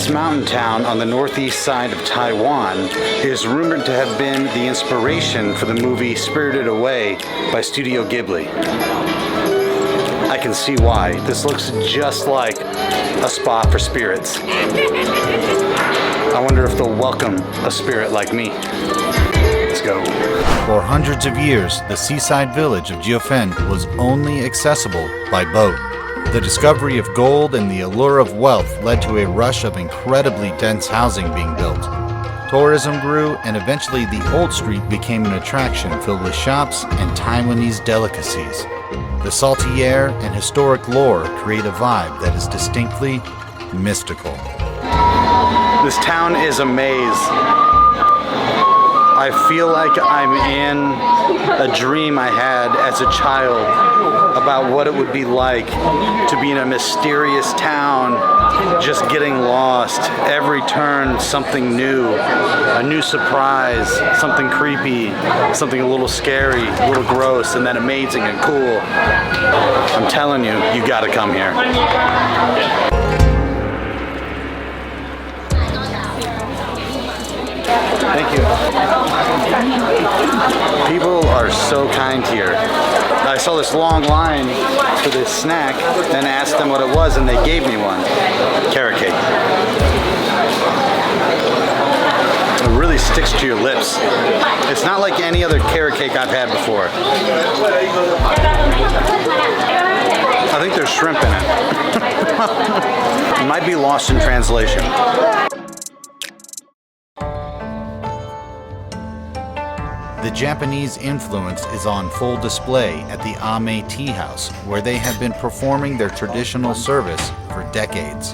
This mountain town on the northeast side of Taiwan is rumored to have been the inspiration for the movie Spirited Away by Studio Ghibli. I can see why. This looks just like a spa for spirits. I wonder if they'll welcome a spirit like me. Let's go. For hundreds of years, the seaside village of Jiufen was only accessible by boat. The discovery of gold and the allure of wealth led to a rush of incredibly dense housing being built. Tourism grew, and eventually the old street became an attraction filled with shops and Taiwanese delicacies. The salty air and historic lore create a vibe that is distinctly mystical. This town is a maze. I feel like I'm in a dream I had as a child about what it would be like to be in a mysterious town, just getting lost. Every turn, something new, a new surprise, something creepy, something a little scary, a little gross, and then amazing and cool. I'm telling you, you gotta come here. Thank you. People are so kind here. I saw this long line for this snack, then asked them what it was, and they gave me one. Carrot cake. It really sticks to your lips. It's not like any other carrot cake I've had before. I think there's shrimp in it. It might be lost in translation. The Japanese influence is on full display at the A-Mei Tea House, where they have been performing their traditional service for decades.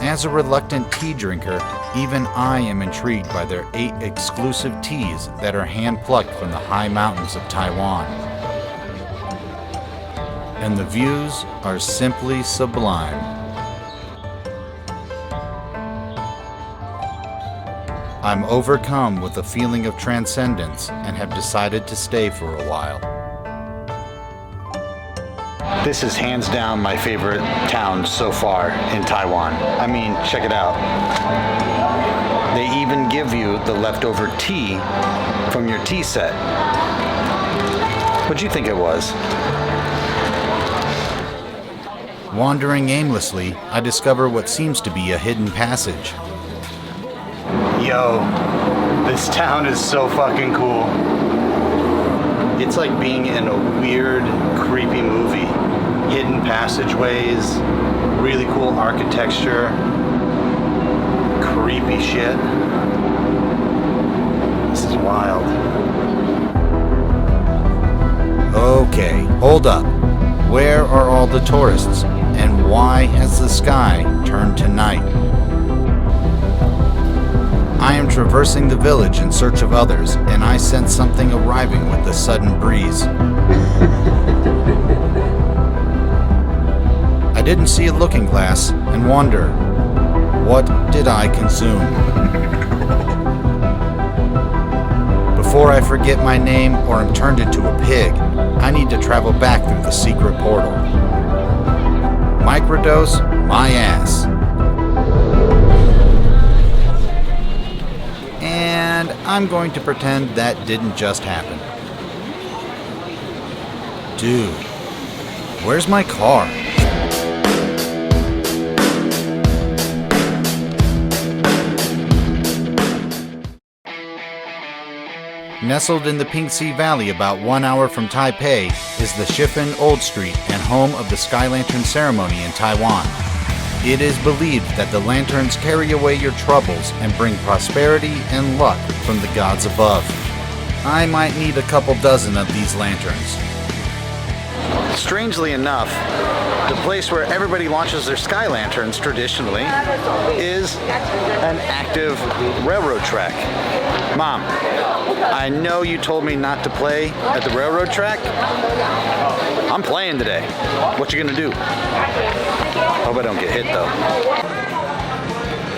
As a reluctant tea drinker, even I am intrigued by their 8 exclusive teas that are hand-plucked from the high mountains of Taiwan. And the views are simply sublime. I'm overcome with a feeling of transcendence and have decided to stay for a while. This is hands down my favorite town so far in Taiwan. I mean, check it out. They even give you the leftover tea from your tea set. What'd you think it was? Wandering aimlessly, I discover what seems to be a hidden passage. Yo, this town is so fucking cool. It's like being in a weird, creepy movie. Hidden passageways, really cool architecture, creepy shit. This is wild. Okay, hold up. Where are all the tourists? And why has the sky turned to night? I am traversing the village in search of others, and I sense something arriving with the sudden breeze. I didn't see a looking glass and wonder, what did I consume? Before I forget my name or am turned into a pig, I need to travel back through the secret portal. Microdose my ass. And I'm going to pretend that didn't just happen. Dude, where's my car? Nestled in the Pingxi Valley about 1 hour from Taipei is the Jiufen Old Street and home of the Sky Lantern ceremony in Taiwan. It is believed that the lanterns carry away your troubles and bring prosperity and luck from the gods above. I might need a couple dozen of these lanterns. Strangely enough, the place where everybody launches their sky lanterns traditionally is an active railroad track. Mom, I know you told me not to play at the railroad track. I'm playing today. What you gonna do? Hope I don't get hit though.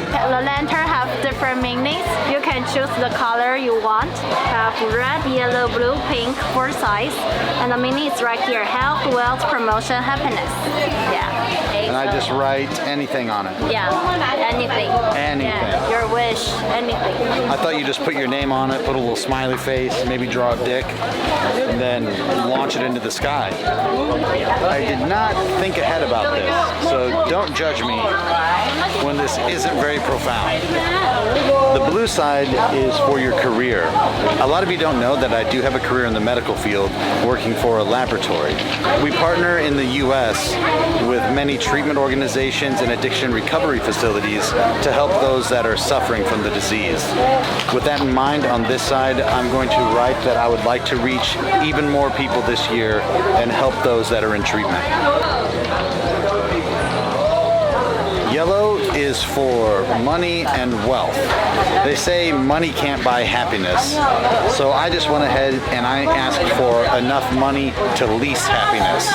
The lantern have different meanings. You can choose the color you want. Have red, yellow, blue, pink, 4 size. And the meaning is right here. Health, wealth, promotion, happiness. Yeah. And I just write anything on it. Yeah, anything. Anything. Yeah, your wish, anything. I thought you just put your name on it, put a little smiley face, maybe draw a dick, and then launch it into the sky. I did not think ahead about this, so don't judge me when this isn't very profound. The blue side is for your career. A lot of you don't know that I do have a career in the medical field working for a laboratory. We partner in the US with many treatment organizations and addiction recovery facilities to help those that are suffering from the disease. With that in mind, on this side, I'm going to write that I would like to reach even more people this year and help those that are in treatment. Yellow is for money and wealth. They say money can't buy happiness, so I just went ahead and I asked for enough money to lease happiness.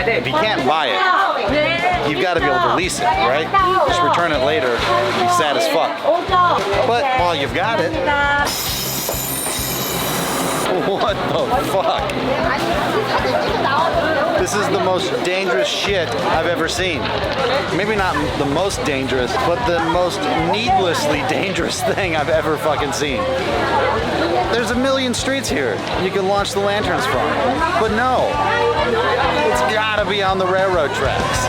If you can't buy it, you've got to be able to lease it, right? Just return it later, be sad as fuck. But while you've got it, what the fuck? This is the most dangerous shit I've ever seen. Maybe not the most dangerous, but the most needlessly dangerous thing I've ever fucking seen. There's a million streets here you can launch the lanterns from. But no, it's gotta be on the railroad tracks.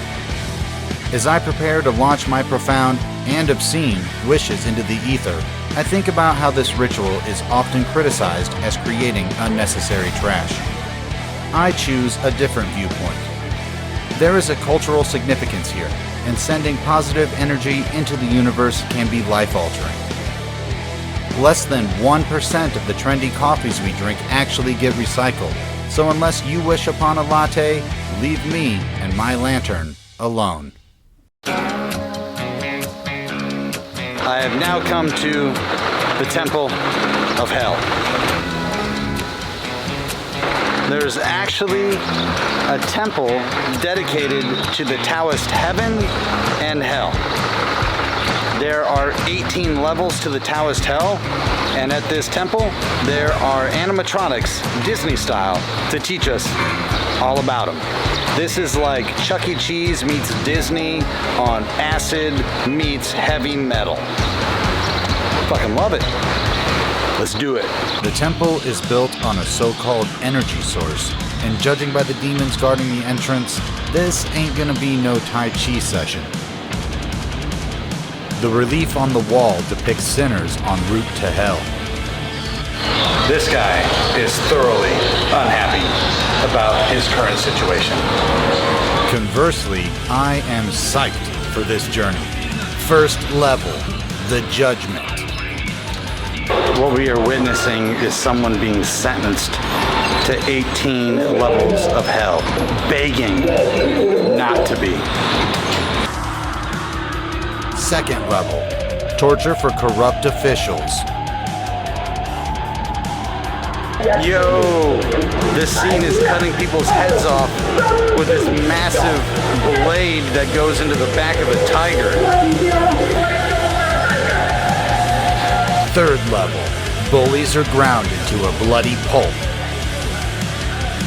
As I prepare to launch my profound and obscene wishes into the ether, I think about how this ritual is often criticized as creating unnecessary trash. I choose a different viewpoint. There is a cultural significance here, and sending positive energy into the universe can be life-altering. Less than 1% of the trendy coffees we drink actually get recycled, so unless you wish upon a latte, leave me and my lantern alone. I have now come to the Temple of Hell. There's actually a temple dedicated to the Taoist heaven and hell. There are 18 levels to the Taoist hell, and at this temple there are animatronics, Disney style, to teach us all about them. This is like Chuck E. Cheese meets Disney on acid meets heavy metal. Fucking love it. Let's do it. The temple is built on a so-called energy source, and judging by the demons guarding the entrance, this ain't gonna be no Tai Chi session. The relief on the wall depicts sinners en route to hell. This guy is thoroughly unhappy about his current situation. Conversely, I am psyched for this journey. First level, the judgment. What we are witnessing is someone being sentenced to 18 levels of hell, begging not to be. Second level, torture for corrupt officials. Yo, this scene is cutting people's heads off with this massive blade that goes into the back of a tiger. Third level, bullies are ground into a bloody pulp.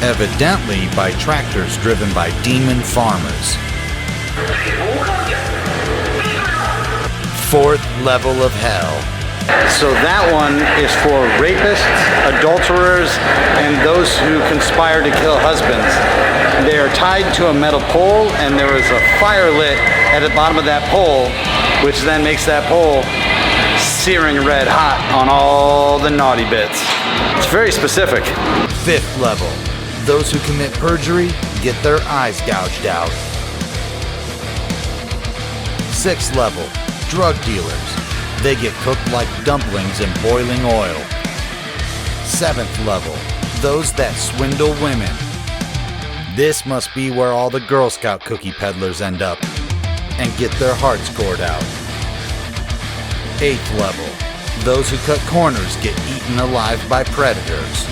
Evidently by tractors driven by demon farmers. Fourth level of hell. So that one is for rapists, adulterers, and those who conspire to kill husbands. They are tied to a metal pole, and there is a fire lit at the bottom of that pole, which then makes that pole searing red hot on all the naughty bits. It's very specific. Fifth level, those who commit perjury get their eyes gouged out. Sixth level, drug dealers. They get cooked like dumplings in boiling oil. Seventh level, those that swindle women. This must be where all the Girl Scout cookie peddlers end up and get their hearts gored out. Eighth level, those who cut corners get eaten alive by predators.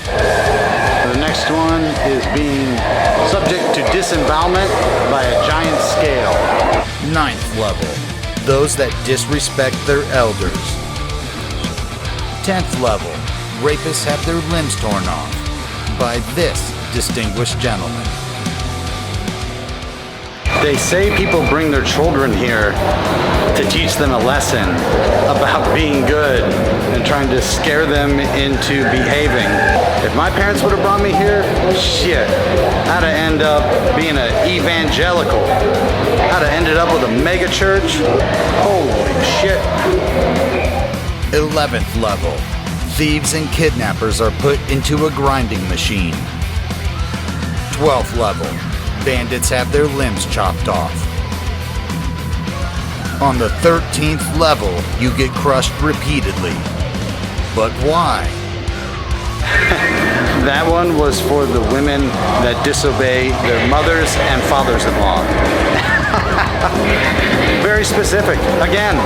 The next one is being subject to disembowelment by a giant scale. Ninth level, those that disrespect their elders. 10th level, rapists have their limbs torn off by this distinguished gentleman. They say people bring their children here to teach them a lesson about being good and trying to scare them into behaving. If my parents would have brought me here, shit, I'd have ended up being an evangelical. I'd have ended up with a mega church. Holy shit. 11th level, thieves and kidnappers are put into a grinding machine. 12th level, bandits have their limbs chopped off. On the 13th level, you get crushed repeatedly. But why? That one was for the women that disobey their mothers and fathers-in-law. Very specific. Again.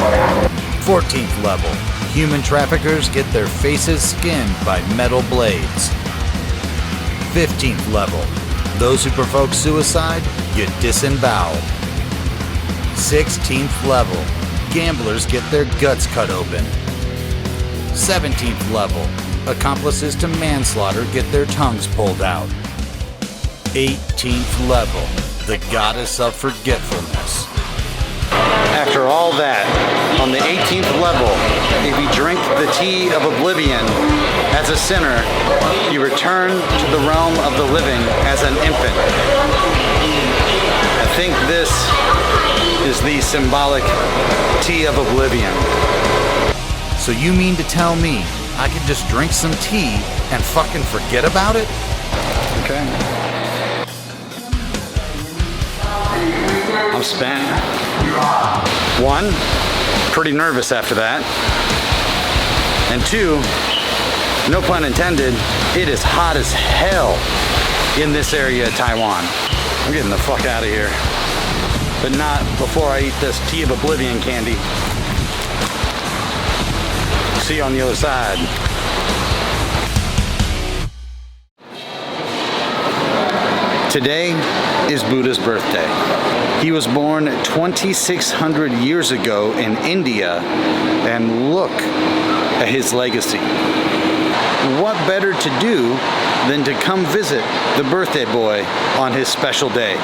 14th level, human traffickers get their faces skinned by metal blades. 15th level, those who provoke suicide get disemboweled. 16th level, gamblers get their guts cut open. 17th level, accomplices to manslaughter get their tongues pulled out. 18th level, the goddess of forgetfulness. After all that, on the 18th level, if you drink the tea of oblivion as a sinner, you return to the realm of the living as an infant. I think this is the symbolic tea of oblivion. So you mean to tell me I could just drink some tea and fucking forget about it? Okay. I'm spent. One, pretty nervous after that. And two, no pun intended, it is hot as hell in this area of Taiwan. I'm getting the fuck out of here. But not before I eat this tea of oblivion candy. See you on the other side. Today is Buddha's birthday. He was born 2,600 years ago in India, and look at his legacy. What better to do than to come visit the birthday boy on his special day?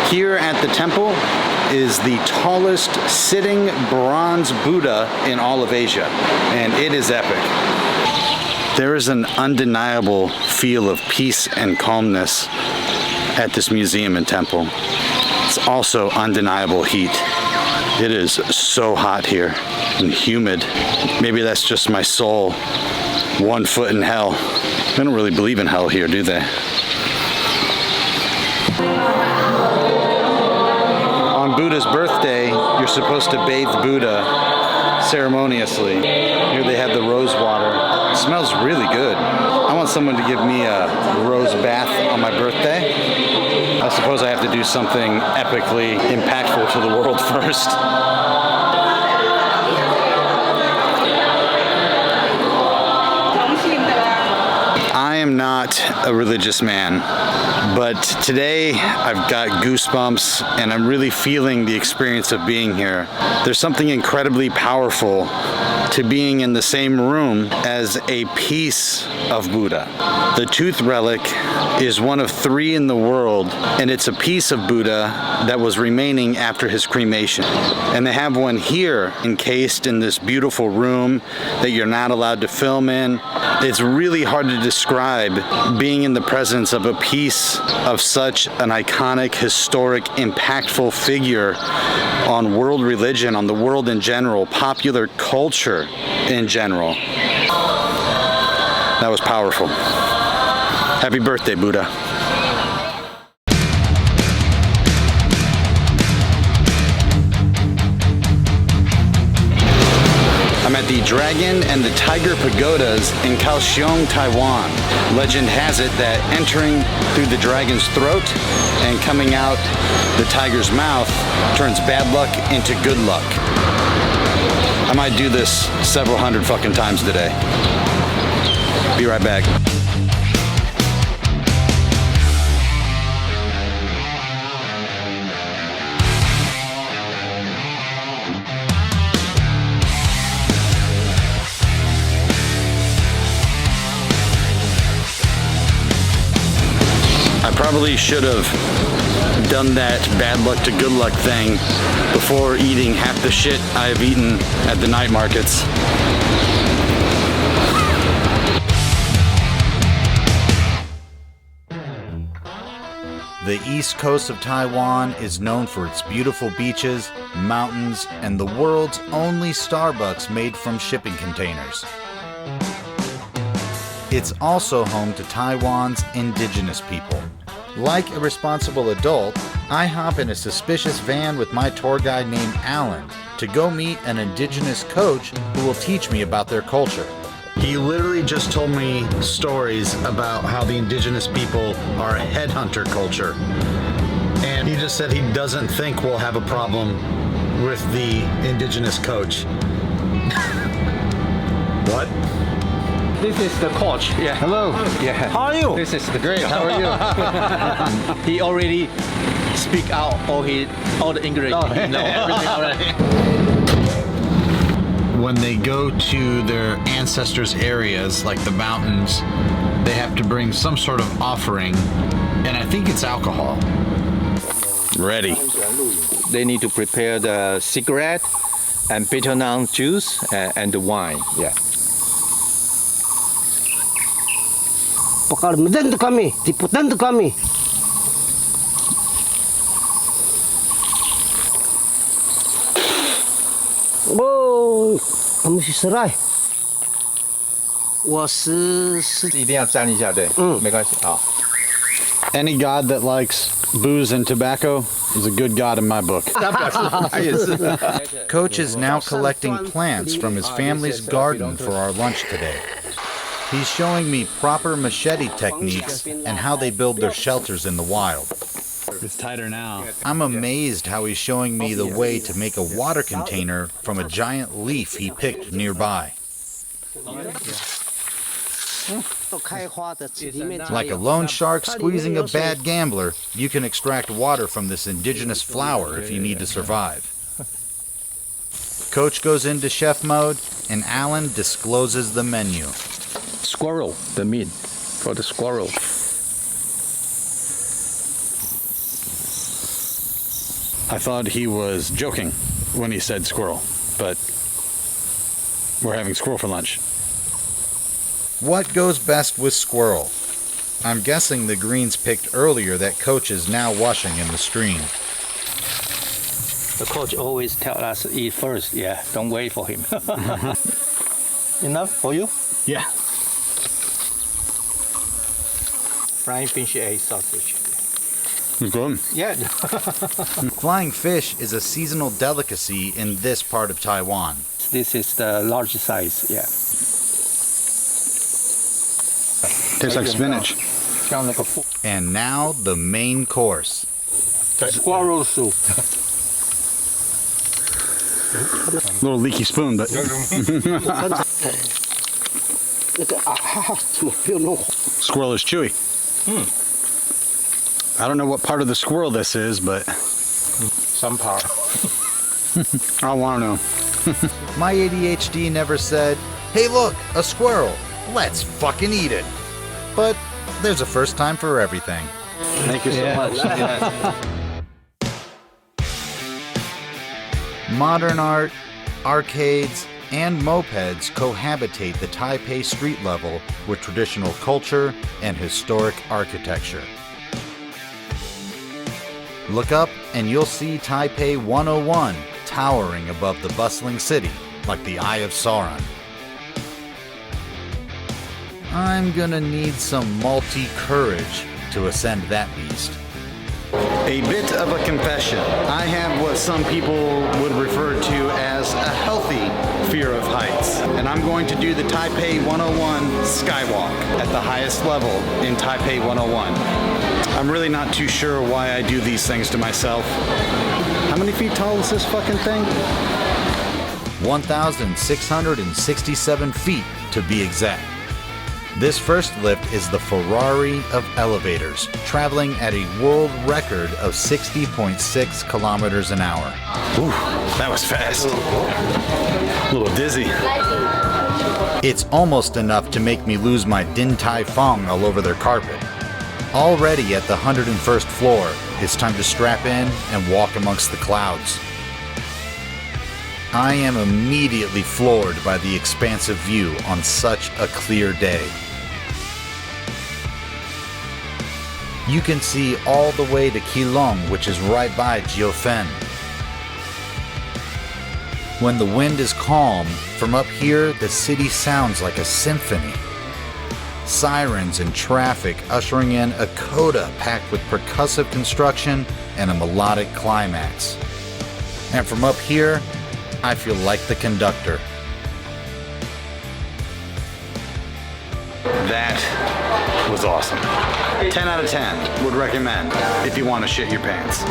Here at the temple is the tallest sitting bronze Buddha in all of Asia, and it is epic. There is an undeniable feel of peace and calmness at this museum and temple. It's also undeniable heat. It is so hot here and humid. Maybe that's just my soul, 1 foot in hell. They don't really believe in hell here, do they? On Buddha's birthday, you're supposed to bathe Buddha ceremoniously. Here they have the rose water. It smells really good. I want someone to give me a rose bath on my birthday. I suppose I have to do something epically impactful to the world first. I am not a religious man, but today I've got goosebumps and I'm really feeling the experience of being here. There's something incredibly powerful to being in the same room as a piece of Buddha. The tooth relic is one of 3 in the world, and it's a piece of Buddha that was remaining after his cremation. And they have one here encased in this beautiful room that you're not allowed to film in. It's really hard to describe being in the presence of a piece of such an iconic, historic, impactful figure on world religion, on the world in general, popular culture in general. That was powerful. Happy birthday, Buddha. I'm at the Dragon and the Tiger Pagodas in Kaohsiung, Taiwan. Legend has it that entering through the dragon's throat and coming out the tiger's mouth turns bad luck into good luck. I might do this several hundred fucking times today. Be right back. probably should have done that bad luck to good luck thing before eating half the shit I have eaten at the night markets. The east coast of Taiwan is known for its beautiful beaches, mountains, and the world's only Starbucks made from shipping containers. It's also home to Taiwan's indigenous people. Like a responsible adult, I hop in a suspicious van with my tour guide named Alan to go meet an indigenous coach who will teach me about their culture. He literally just told me stories about how the indigenous people are a headhunter culture. And he just said he doesn't think we'll have a problem with the indigenous coach. What? This is the coach. Yeah. Hello. Yeah. How are you? This is the great. How are you? He already speak out all the English. Oh. He know everything already. When they go to their ancestors' areas, like the mountains, they have to bring some sort of offering, and I think it's alcohol. Ready. They need to prepare the cigarette and bitter nut juice and the wine. Yeah. Pakalmadan kami, tiputan kami. Oh, kamu si serai. 我是一定要沾一下，对，没关系啊。 Any god that likes booze and tobacco is a good god in my book. Coach is now collecting plants from his family's garden for our lunch today. He's showing me proper machete techniques and how they build their shelters in the wild. It's tighter now. I'm amazed how he's showing me the way to make a water container from a giant leaf he picked nearby. Like a loan shark squeezing a bad gambler, you can extract water from this indigenous flower if you need to survive. Coach goes into chef mode, and Alan discloses the menu. Squirrel, the meat for the squirrel. I thought he was joking when he said squirrel, but we're having squirrel for lunch. What goes best with squirrel? I'm guessing the greens picked earlier that Coach is now washing in the stream. The coach always tell us eat first. Yeah, don't wait for him. Enough for you? Yeah. Frying fish egg sausage. Good. Yeah. Flying fish is a seasonal delicacy in this part of Taiwan. This is the large size. Yeah. Tastes like spinach. Sound like a And now the main course. squirrel soup. Little leaky spoon, but squirrel is chewy. I don't know what part of the squirrel this is, but Some part. I want to know. My ADHD never said, "Hey look, a squirrel, let's fucking eat it." But there's a first time for everything. Thank you so much. Modern art, arcades, and mopeds cohabitate the Taipei street level with traditional culture and historic architecture. Look up and you'll see Taipei 101 towering above the bustling city like the Eye of Sauron. I'm gonna need some malty courage to ascend that beast. A bit of a confession. I have what some people would refer to as a healthy fear of heights. And I'm going to do the Taipei 101 Skywalk at the highest level in Taipei 101. I'm really not too sure why I do these things to myself. How many feet tall is this fucking thing? 1,667 feet to be exact. This first lift is the Ferrari of elevators, traveling at a world record of 60.6 kilometers an hour. Ooh, that was fast. A little dizzy. It's almost enough to make me lose my Din Tai Fung all over their carpet. Already at the 101st floor, it's time to strap in and walk amongst the clouds. I am immediately floored by the expansive view on such a clear day. You can see all the way to Keelung, which is right by Jiufen. When the wind is calm, from up here, the city sounds like a symphony. Sirens and traffic ushering in a coda packed with percussive construction and a melodic climax. And from up here, I feel like the conductor. That was awesome. 10 out of 10 would recommend if you want to shit your pants.